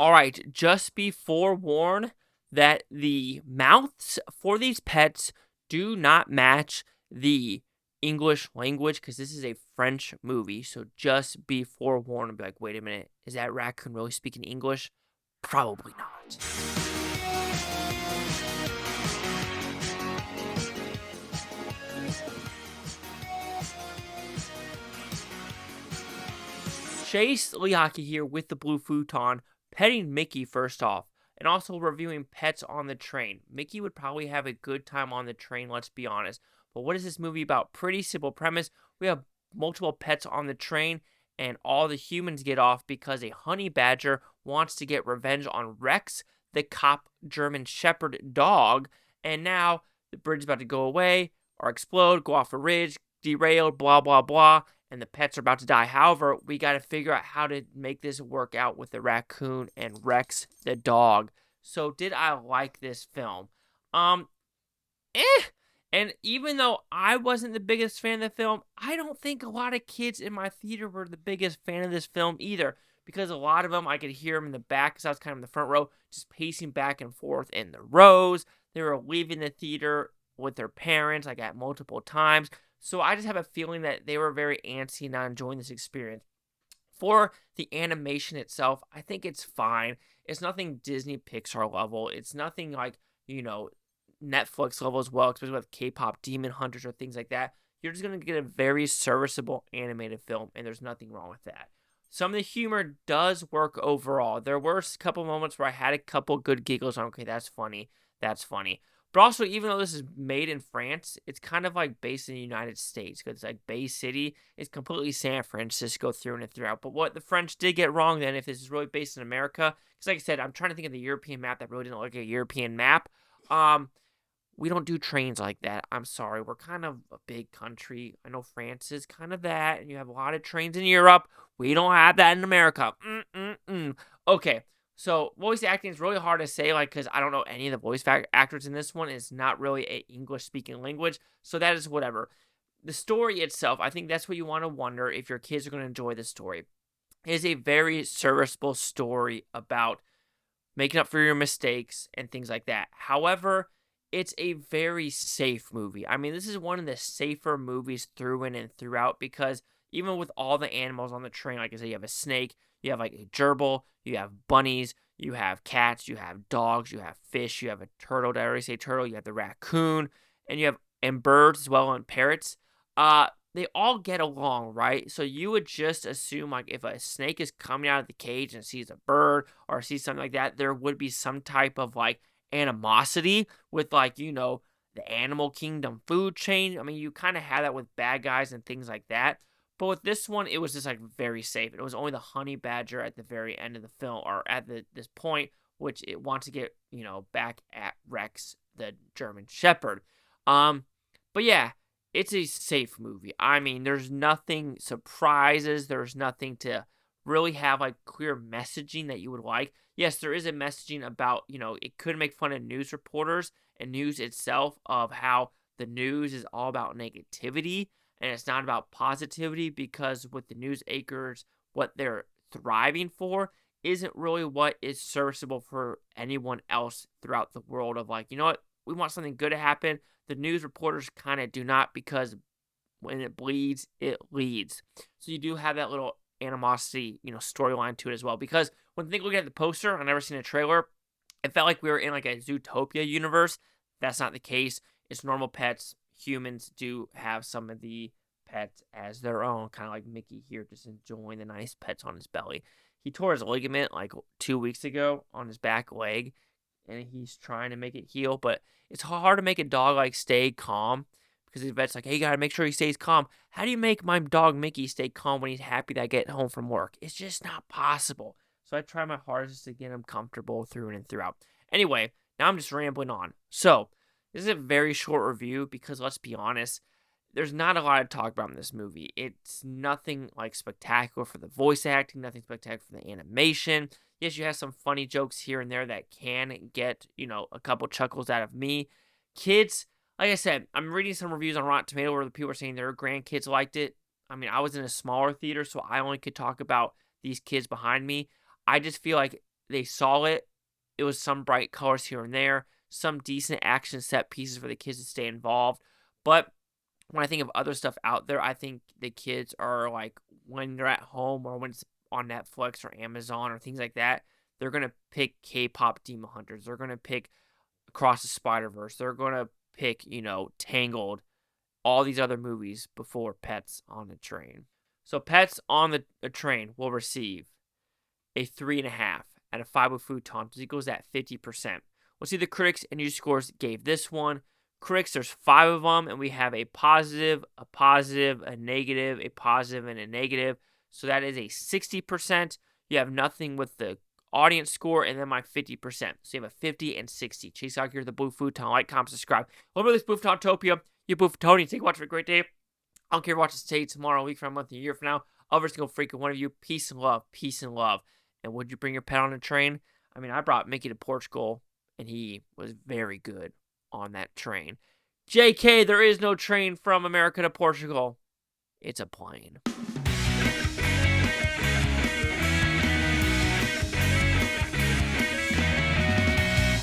All right, just be forewarned that the mouths for these pets do not match the English language because this is a French movie. So just be forewarned and be like, wait a minute, is that raccoon really speaking English? Probably not. Chase Liaki here with the Blue Futon, petting Mickey first off, and also reviewing pets on the train. Mickey would probably have a good time on the train, let's be honest. But what is this movie about? Pretty simple premise. We have multiple pets on the train, and all the humans get off because a honey badger wants to get revenge on Rex, the cop German Shepherd dog. And now the bridge is about to go away or explode, go off a ridge, derailed, blah, blah, blah, and the pets are about to die. However, we got to figure out how to make this work out with the raccoon and Rex, the dog. So, did I like this film? Eh. And even though I wasn't the biggest fan of the film, I don't think a lot of kids in my theater were the biggest fan of this film either. Because a lot of them, I could hear them in the back because I was kind of in the front row, just pacing back and forth in the rows. They were leaving the theater with their parents, like at multiple times. So I just have a feeling that they were very antsy and not enjoying this experience. For the animation itself, I think it's fine. It's nothing Disney Pixar level. It's nothing like, Netflix level as well, especially with K-pop Demon Hunters or things like that. You're just going to get a very serviceable animated film, and there's nothing wrong with that. Some of the humor does work overall. There were a couple moments where I had a couple good giggles on, okay, that's funny. But also, even though this is made in France, it's kind of like based in the United States. Because it's like Bay City is completely San Francisco through and throughout. But what the French did get wrong then, if this is really based in America, because like I said, I'm trying to think of the European map that really didn't look like a European map. We don't do trains like that. I'm sorry. We're kind of a big country. I know France is kind of that, and you have a lot of trains in Europe. We don't have that in America. Okay. So, voice acting is really hard to say, because I don't know any of the voice actors in this one. It's not really an English-speaking language, so that is whatever. The story itself, I think that's what you want to wonder if your kids are going to enjoy the story. It is a very serviceable story about making up for your mistakes and things like that. However, it's a very safe movie. I mean, this is one of the safer movies through and throughout because even with all the animals on the train, like I said, you have a snake, you have like a gerbil, you have bunnies, you have cats, you have dogs, you have fish, you have a turtle. Did I already say turtle? You have the raccoon, and you have birds as well and parrots. They all get along, right? So you would just assume like if a snake is coming out of the cage and sees a bird or sees something like that, there would be some type of like animosity with the animal kingdom food chain. I mean, you kind of have that with bad guys and things like that. But with this one, it was just very safe. It was only the honey badger at the very end of the film, or at this point, which it wants to get back at Rex, the German Shepherd. But yeah, it's a safe movie. I mean, there's nothing surprises. There's nothing to really have clear messaging that you would like. Yes, there is a messaging about it could make fun of news reporters and news itself of how the news is all about negativity. And it's not about positivity because with the news anchors, what they're thriving for isn't really what is serviceable for anyone else throughout the world of what? We want something good to happen. The news reporters kind of do not because when it bleeds, it leads. So you do have that little animosity, storyline to it as well. Because when looking at the poster, I've never seen a trailer, it felt like we were in a Zootopia universe. That's not the case. It's normal pets. Humans do have some of the pets as their own, kind of like Mickey here, just enjoying the nice pets on his belly. He tore his ligament 2 weeks ago on his back leg, and he's trying to make it heal, but it's hard to make a dog stay calm because the vet's hey, you gotta make sure he stays calm. How do you make my dog Mickey stay calm when he's happy that I get home from work? It's just not possible. So I try my hardest to get him comfortable through and throughout. Anyway, now I'm just rambling on. So this is a very short review because let's be honest, there's not a lot to talk about in this movie. It's nothing spectacular for the voice acting, nothing spectacular for the animation. Yes, you have some funny jokes here and there that can get, a couple chuckles out of me. Kids, like I said, I'm reading some reviews on Rotten Tomatoes where the people are saying their grandkids liked it. I mean, I was in a smaller theater, so I only could talk about these kids behind me. I just feel like they saw it. It was some bright colors here and there, some decent action set pieces for the kids to stay involved. But when I think of other stuff out there, I think the kids are like, when they're at home or when it's on Netflix or Amazon or things like that, they're going to pick K-pop Demon Hunters. They're going to pick Across the Spider-Verse. They're going to pick, Tangled, all these other movies before Pets on the Train. So Pets on the Train will receive a 3.5 out of 5 with Futon, because it goes at 50%. We'll see the critics and user scores gave this one. Critics, there's 5 of them, and we have a positive, a negative, a positive, and a negative. So that is a 60%. You have nothing with the audience score, and then my 50%. So you have a 50 and 60. Chase out here, the Blue Futon. Like, comment, subscribe. Over this Booftopia. You Booftonians, take a watch for a great day. I don't care if you watch this today, tomorrow, a week from a month, a year from now. Every single freaking one of you. Peace and love. Peace and love. And would you bring your pet on a train? I mean, I brought Mickey to Portugal, and he was very good on that train. JK, there is no train from America to Portugal. It's a plane.